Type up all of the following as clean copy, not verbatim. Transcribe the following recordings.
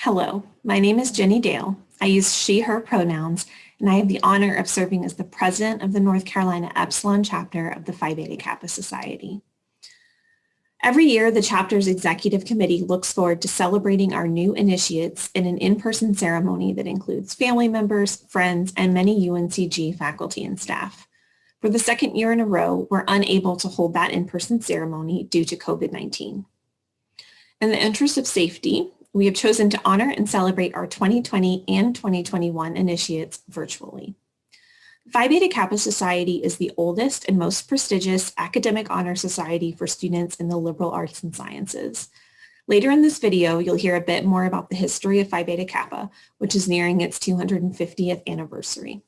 Hello, my name is Jenny Dale. I use she, her pronouns, and I have the honor of serving as the president of the North Carolina Epsilon chapter of the Phi Beta Kappa Society. Every year, the chapter's executive committee looks forward to celebrating our new initiates in an in-person ceremony that includes family members, friends, and many UNCG faculty and staff. For the second year in a row, we're unable to hold that in-person ceremony due to COVID-19. In the interest of safety, we have chosen to honor and celebrate our 2020 and 2021 initiates virtually. Phi Beta Kappa Society is the oldest and most prestigious academic honor society for students in the liberal arts and sciences. Later in this video, you'll hear a bit more about the history of Phi Beta Kappa, which is nearing its 250th anniversary.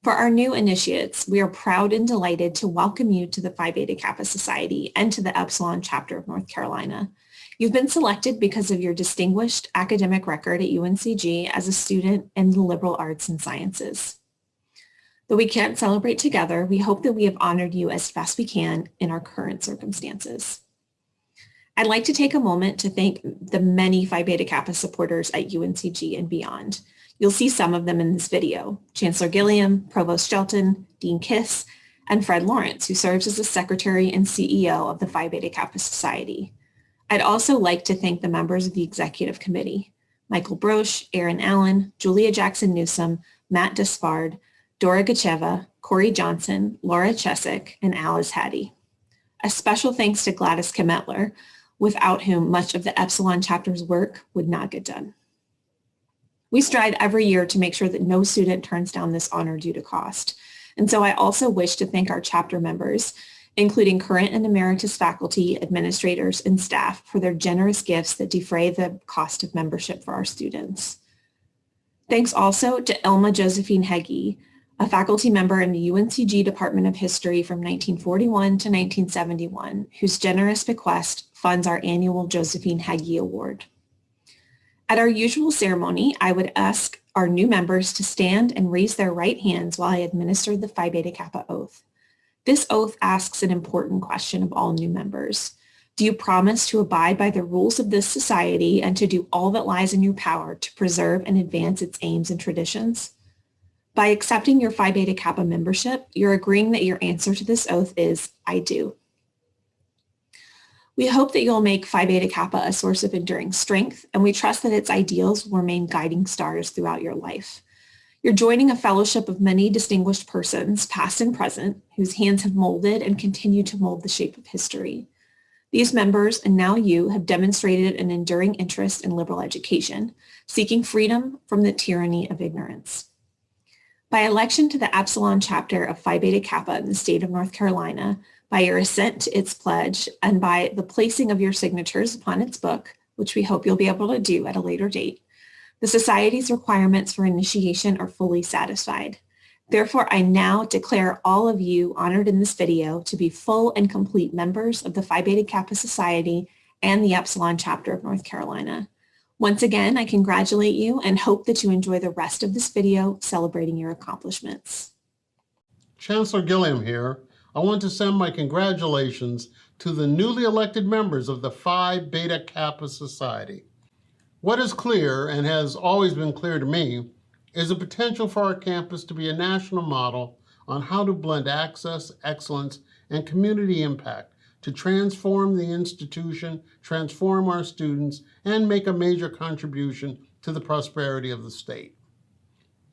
For our new initiates, we are proud and delighted to welcome you to the Phi Beta Kappa Society and to the Epsilon chapter of North Carolina. You've been selected because of your distinguished academic record at UNCG as a student in the liberal arts and sciences. Though we can't celebrate together, we hope that we have honored you as best we can in our current circumstances. I'd like to take a moment to thank the many Phi Beta Kappa supporters at UNCG and beyond. You'll see some of them in this video: Chancellor Gilliam, Provost Shelton, Dean Kiss, and Fred Lawrence, who serves as the Secretary and CEO of the Phi Beta Kappa Society. I'd also like to thank the members of the Executive Committee: Michael Broche, Aaron Allen, Julia Jackson Newsom, Matt Despard, Dora Gacheva, Corey Johnson, Laura Chesick, and Alice Hattie. A special thanks to Gladys Kemetler, without whom much of the Epsilon chapter's work would not get done. We strive every year to make sure that no student turns down this honor due to cost. And so I also wish to thank our chapter members, including current and emeritus faculty, administrators, and staff, for their generous gifts that defray the cost of membership for our students. Thanks also to Elma Josephine Heggie, a faculty member in the UNCG Department of History from 1941 to 1971, whose generous bequest funds our annual Josephine Heggie Award. At our usual ceremony, I would ask our new members to stand and raise their right hands while I administer the Phi Beta Kappa oath. This oath asks an important question of all new members. Do you promise to abide by the rules of this society and to do all that lies in your power to preserve and advance its aims and traditions? By accepting your Phi Beta Kappa membership, you're agreeing that your answer to this oath is, I do. We hope that you'll make Phi Beta Kappa a source of enduring strength, and we trust that its ideals will remain guiding stars throughout your life. You're joining a fellowship of many distinguished persons, past and present, whose hands have molded and continue to mold the shape of history. These members, and now you, have demonstrated an enduring interest in liberal education, seeking freedom from the tyranny of ignorance. By election to the Epsilon chapter of Phi Beta Kappa in the state of North Carolina, by your assent to its pledge, and by the placing of your signatures upon its book, which we hope you'll be able to do at a later date, the Society's requirements for initiation are fully satisfied. Therefore, I now declare all of you honored in this video to be full and complete members of the Phi Beta Kappa Society and the Epsilon chapter of North Carolina. Once again, I congratulate you and hope that you enjoy the rest of this video celebrating your accomplishments. Chancellor Gilliam here. I want to send my congratulations to the newly elected members of the Phi Beta Kappa Society. What is clear, and has always been clear to me, is the potential for our campus to be a national model on how to blend access, excellence, and community impact to transform the institution, transform our students, and make a major contribution to the prosperity of the state.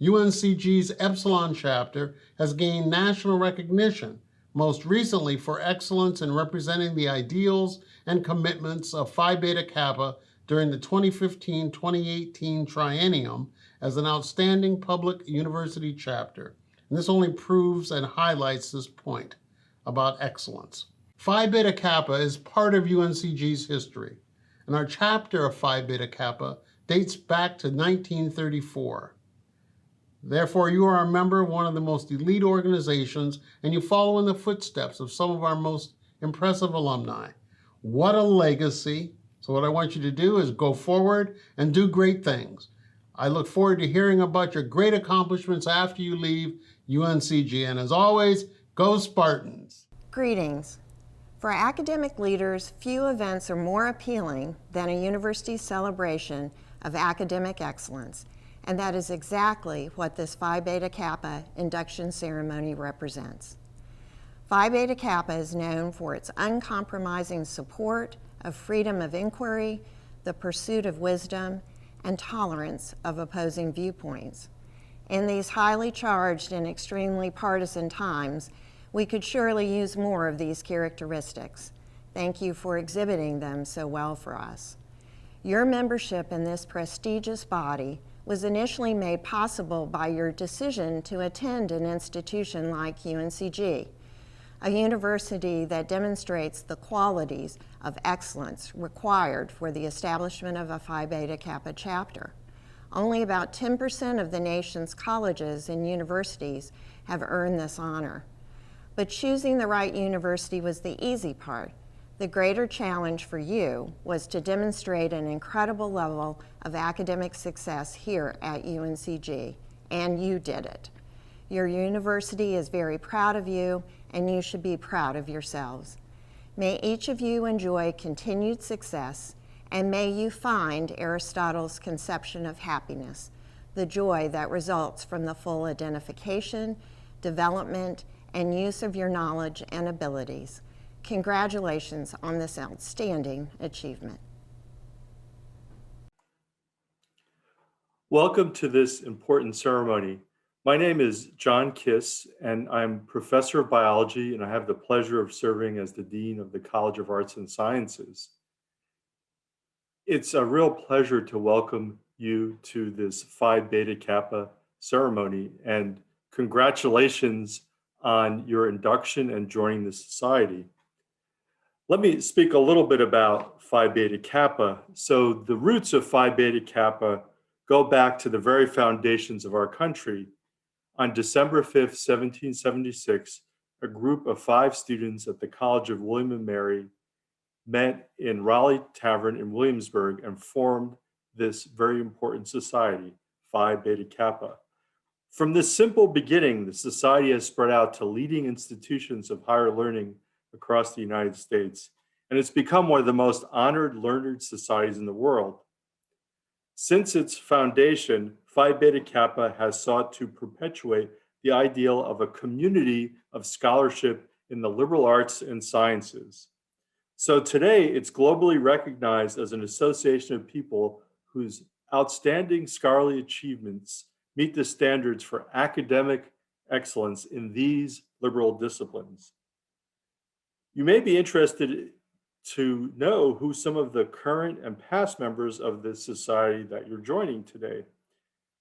UNCG's Epsilon chapter has gained national recognition, most recently for excellence in representing the ideals and commitments of Phi Beta Kappa during the 2015-2018 triennium as an outstanding public university chapter. And this only proves and highlights this point about excellence. Phi Beta Kappa is part of UNCG's history, and our chapter of Phi Beta Kappa dates back to 1934. Therefore, you are a member of one of the most elite organizations, and you follow in the footsteps of some of our most impressive alumni. What a legacy. So what I want you to do is go forward and do great things. I look forward to hearing about your great accomplishments after you leave UNCG. And as always, go Spartans. Greetings. For academic leaders, few events are more appealing than a university celebration of academic excellence, and that is exactly what this Phi Beta Kappa induction ceremony represents. Phi Beta Kappa is known for its uncompromising support of freedom of inquiry, the pursuit of wisdom, and tolerance of opposing viewpoints. In these highly charged and extremely partisan times, we could surely use more of these characteristics. Thank you for exhibiting them so well for us. Your membership in this prestigious body was initially made possible by your decision to attend an institution like UNCG, a university that demonstrates the qualities of excellence required for the establishment of a Phi Beta Kappa chapter. Only about 10% of the nation's colleges and universities have earned this honor. But choosing the right university was the easy part. The greater challenge for you was to demonstrate an incredible level of academic success here at UNCG, and you did it. Your university is very proud of you, and you should be proud of yourselves. May each of you enjoy continued success, and may you find Aristotle's conception of happiness, the joy that results from the full identification, development, and use of your knowledge and abilities. Congratulations on this outstanding achievement. Welcome to this important ceremony. My name is John Kiss, and I'm professor of biology, and I have the pleasure of serving as the Dean of the College of Arts and Sciences. It's a real pleasure to welcome you to this Phi Beta Kappa ceremony, and congratulations on your induction and joining the society. Let me speak a little bit about Phi Beta Kappa. So the roots of Phi Beta Kappa go back to the very foundations of our country. On December 5th, 1776, a group of 5 students at the College of William and Mary met in Raleigh Tavern in Williamsburg and formed this very important society, Phi Beta Kappa. From this simple beginning, the society has spread out to leading institutions of higher learning across the United States, and it's become one of the most honored learned societies in the world. Since its foundation, Phi Beta Kappa has sought to perpetuate the ideal of a community of scholarship in the liberal arts and sciences. So today, it's globally recognized as an association of people whose outstanding scholarly achievements meet the standards for academic excellence in these liberal disciplines. You may be interested to know who some of the current and past members of this society that you're joining today.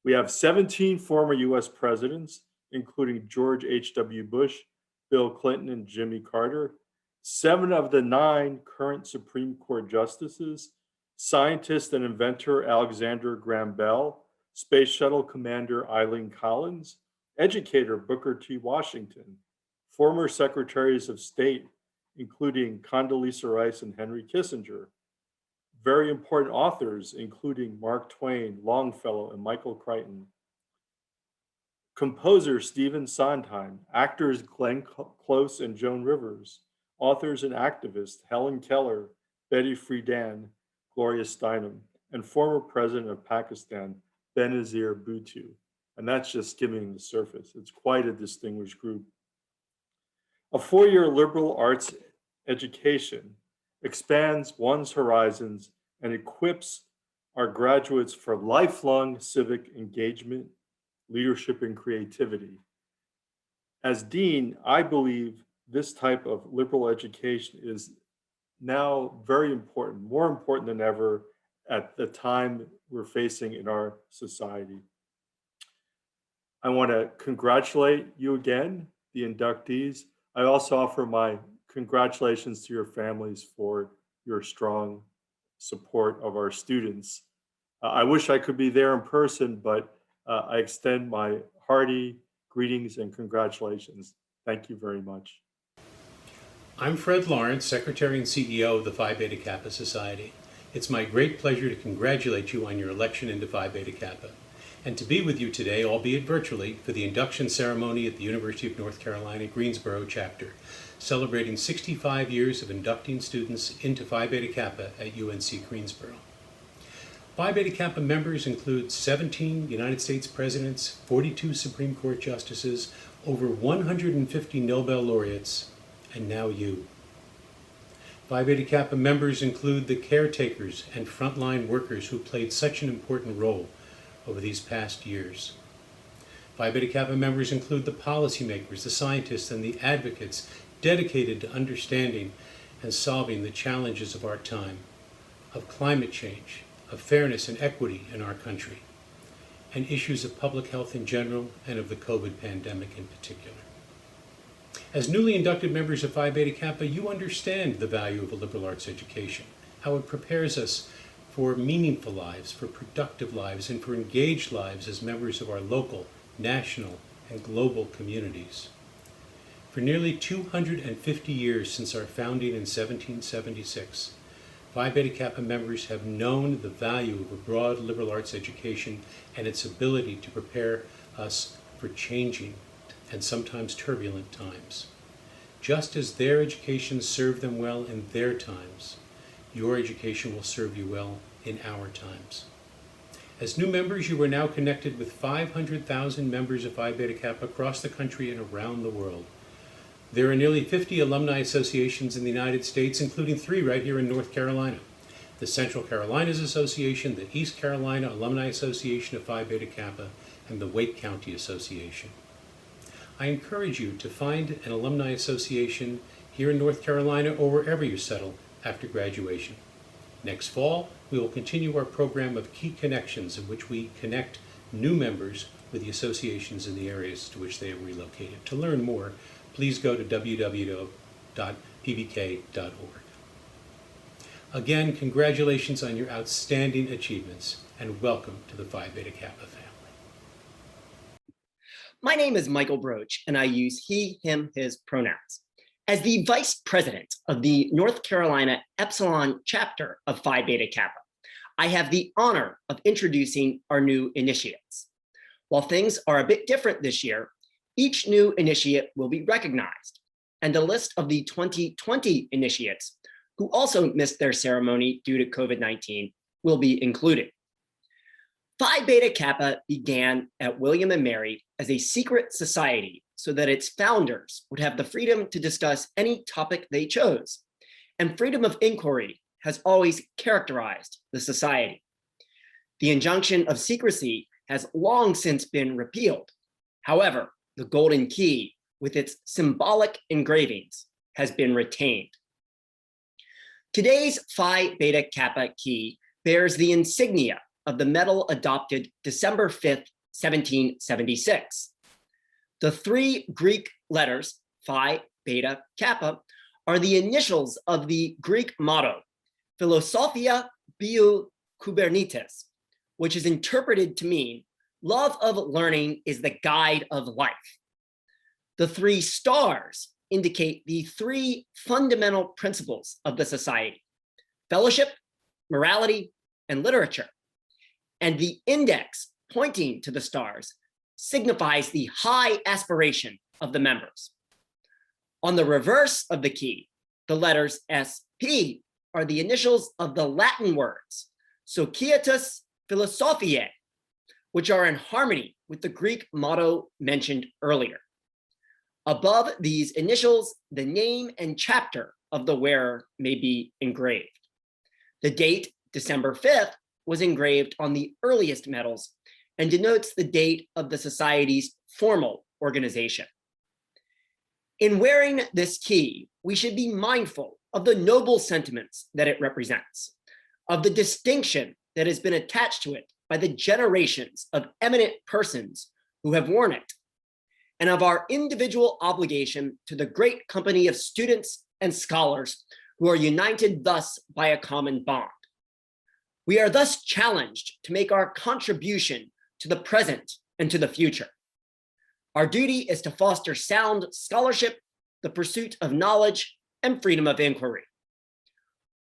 We have 17 former US presidents, including George H.W. Bush, Bill Clinton, and Jimmy Carter, 7 of the 9 current Supreme Court justices, scientist and inventor Alexander Graham Bell, Space Shuttle Commander Eileen Collins, educator Booker T. Washington, former secretaries of state, including Condoleezza Rice and Henry Kissinger, very important authors, including Mark Twain, Longfellow, and Michael Crichton, composer Stephen Sondheim, actors Glenn Close and Joan Rivers, authors and activists Helen Keller, Betty Friedan, Gloria Steinem, and former president of Pakistan, Benazir Bhutto. And that's just skimming the surface. It's quite a distinguished group. A 4-year liberal arts education expands one's horizons and equips our graduates for lifelong civic engagement, leadership, and creativity. As dean, I believe this type of liberal education is now very important, more important than ever at the time we're facing in our society. I want to congratulate you again, the inductees. I also offer my congratulations to your families for your strong support of our students. I wish I could be there in person, but I extend my hearty greetings and congratulations. Thank you very much. I'm Fred Lawrence, Secretary and CEO of the Phi Beta Kappa Society. It's my great pleasure to congratulate you on your election into Phi Beta Kappa, and to be with you today, albeit virtually, for the induction ceremony at the University of North Carolina, Greensboro chapter, celebrating 65 years of inducting students into Phi Beta Kappa at UNC Greensboro. Phi Beta Kappa members include 17 United States presidents, 42 Supreme Court justices, over 150 Nobel laureates, and now you. Phi Beta Kappa members include the caretakers and frontline workers who played such an important role over these past years. Phi Beta Kappa members include the policymakers, the scientists, and the advocates dedicated to understanding and solving the challenges of our time, of climate change, of fairness and equity in our country, and issues of public health in general and of the COVID pandemic in particular. As newly inducted members of Phi Beta Kappa, you understand the value of a liberal arts education, how it prepares us for meaningful lives, for productive lives, and for engaged lives as members of our local, national, and global communities. For nearly 250 years since our founding in 1776, Phi Beta Kappa members have known the value of a broad liberal arts education and its ability to prepare us for changing and sometimes turbulent times. Just as their education served them well in their times, your education will serve you well in our times. As new members, you are now connected with 500,000 members of Phi Beta Kappa across the country and around the world. There are nearly 50 alumni associations in the United States, including 3 right here in North Carolina. The Central Carolinas Association, the East Carolina Alumni Association of Phi Beta Kappa, and the Wake County Association. I encourage you to find an alumni association here in North Carolina or wherever you settle after graduation. Next fall, we will continue our program of Key Connections, in which we connect new members with the associations in the areas to which they have relocated. To learn more, please go to www.pbk.org. Again, congratulations on your outstanding achievements, and welcome to the Phi Beta Kappa family. My name is Michael Broach, and I use he, him, his pronouns. As the Vice President of the North Carolina Epsilon chapter of Phi Beta Kappa, I have the honor of introducing our new initiates. While things are a bit different this year, each new initiate will be recognized, and a list of the 2020 initiates who also missed their ceremony due to COVID-19 will be included. Phi Beta Kappa began at William and Mary as a secret society so that its founders would have the freedom to discuss any topic they chose, and freedom of inquiry has always characterized the society. The injunction of secrecy has long since been repealed. However, the golden key, with its symbolic engravings, has been retained. Today's Phi Beta Kappa key bears the insignia of the medal adopted December 5th, 1776. The 3 Greek letters, Phi Beta Kappa, are the initials of the Greek motto, Philosophia Biou Kubernetes, which is interpreted to mean love of learning is the guide of life. The 3 stars indicate the 3 fundamental principles of the society: fellowship, morality, and literature. And the index pointing to the stars signifies the high aspiration of the members. On the reverse of the key, the letters SP are the initials of the Latin words Societas Philosophiae, which are in harmony with the Greek motto mentioned earlier. Above these initials, the name and chapter of the wearer may be engraved. The date, December 5th, was engraved on the earliest medals and denotes the date of the society's formal organization. In wearing this key, we should be mindful of the noble sentiments that it represents, of the distinction that has been attached to it by the generations of eminent persons who have worn it, and of our individual obligation to the great company of students and scholars who are united thus by a common bond. We are thus challenged to make our contribution to the present and to the future. Our duty is to foster sound scholarship, the pursuit of knowledge, and freedom of inquiry.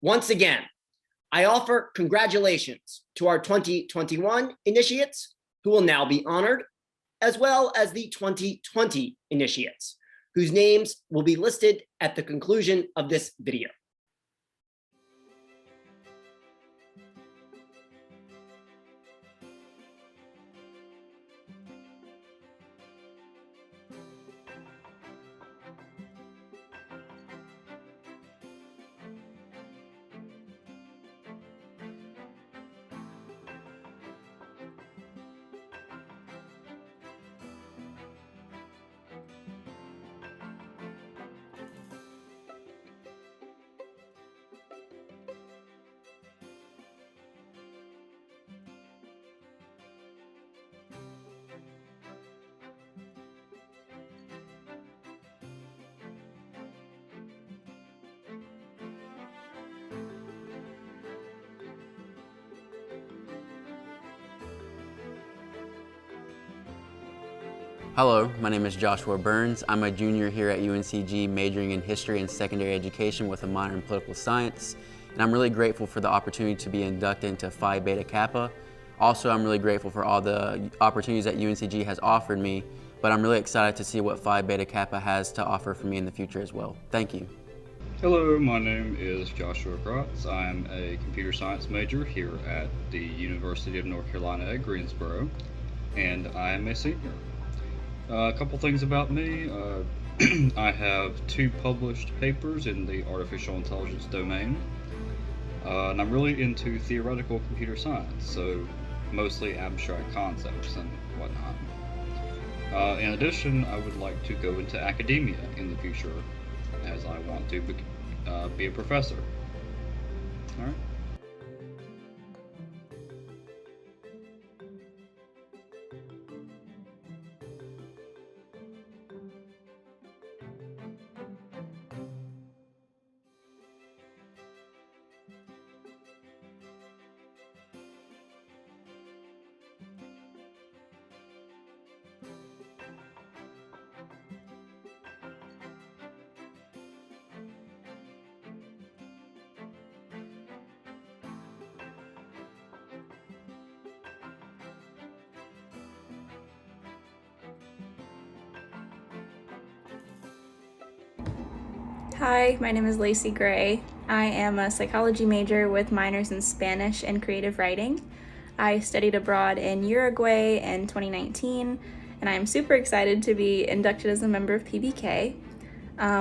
Once again, I offer congratulations to our 2021 initiates who will now be honored, as well as the 2020 initiates, whose names will be listed at the conclusion of this video. Hello, my name is Joshua Burns. I'm a junior here at UNCG, majoring in history and secondary education with a minor in political science. And I'm really grateful for the opportunity to be inducted into Phi Beta Kappa. Also, I'm really grateful for all the opportunities that UNCG has offered me, but I'm really excited to see what Phi Beta Kappa has to offer for me in the future as well. Thank you. Hello, my name is Joshua Grotz. I'm a computer science major here at the University of North Carolina at Greensboro, and I am a senior. A couple things about me. I have 2 published papers in the artificial intelligence domain, and I'm really into theoretical computer science, so mostly abstract concepts and whatnot. In addition, I would like to go into academia in the future, as I want to be a professor. All right. Hi, my name is Lacey Gray. I am a psychology major with minors in Spanish and creative writing. I studied abroad in Uruguay in 2019, and I am super excited to be inducted as a member of PBK.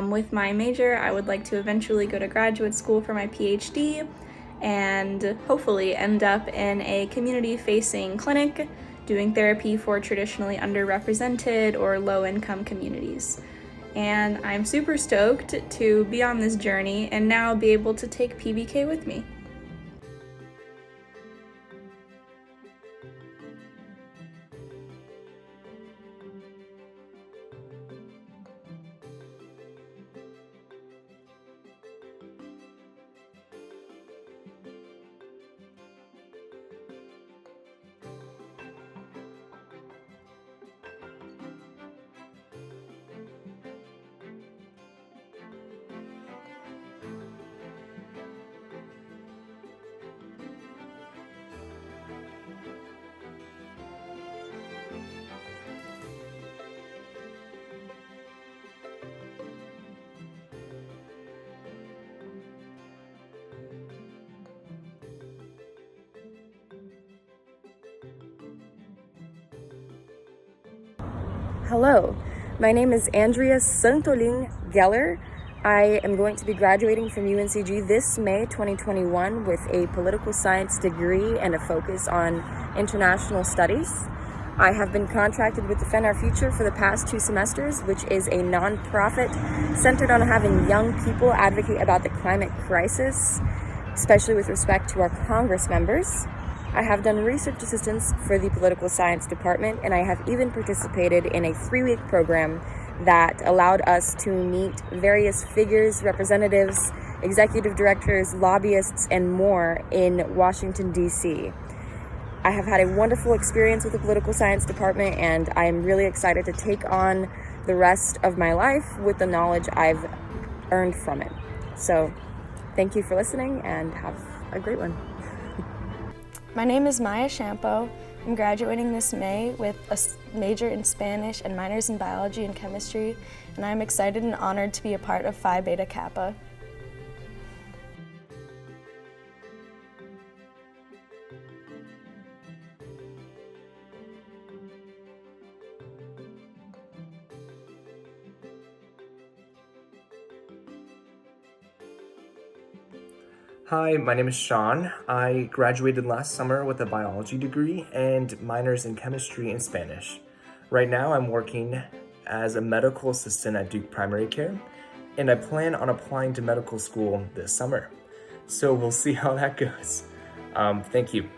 With my major, I would like to eventually go to graduate school for my PhD and hopefully end up in a community-facing clinic doing therapy for traditionally underrepresented or low-income communities. And I'm super stoked to be on this journey and now be able to take PBK with me. Hello, my name is Andrea Santolin Geller. I am going to be graduating from UNCG this May 2021 with a political science degree and a focus on international studies. I have been contracted with Defend Our Future for the past 2 semesters, which is a nonprofit centered on having young people advocate about the climate crisis, especially with respect to our Congress members. I have done research assistance for the political science department, and I have even participated in a 3-week program that allowed us to meet various figures, representatives, executive directors, lobbyists, and more in Washington, D.C. I have had a wonderful experience with the political science department, and I am really excited to take on the rest of my life with the knowledge I've earned from it. So thank you for listening, and have a great one. My name is Maya Shampo. I'm graduating this May with a major in Spanish and minors in biology and chemistry, and I'm excited and honored to be a part of Phi Beta Kappa. Hi, my name is Sean. I graduated last summer with a biology degree and minors in chemistry and Spanish. Right now I'm working as a medical assistant at Duke Primary Care, and I plan on applying to medical school this summer. So we'll see how that goes. Thank you.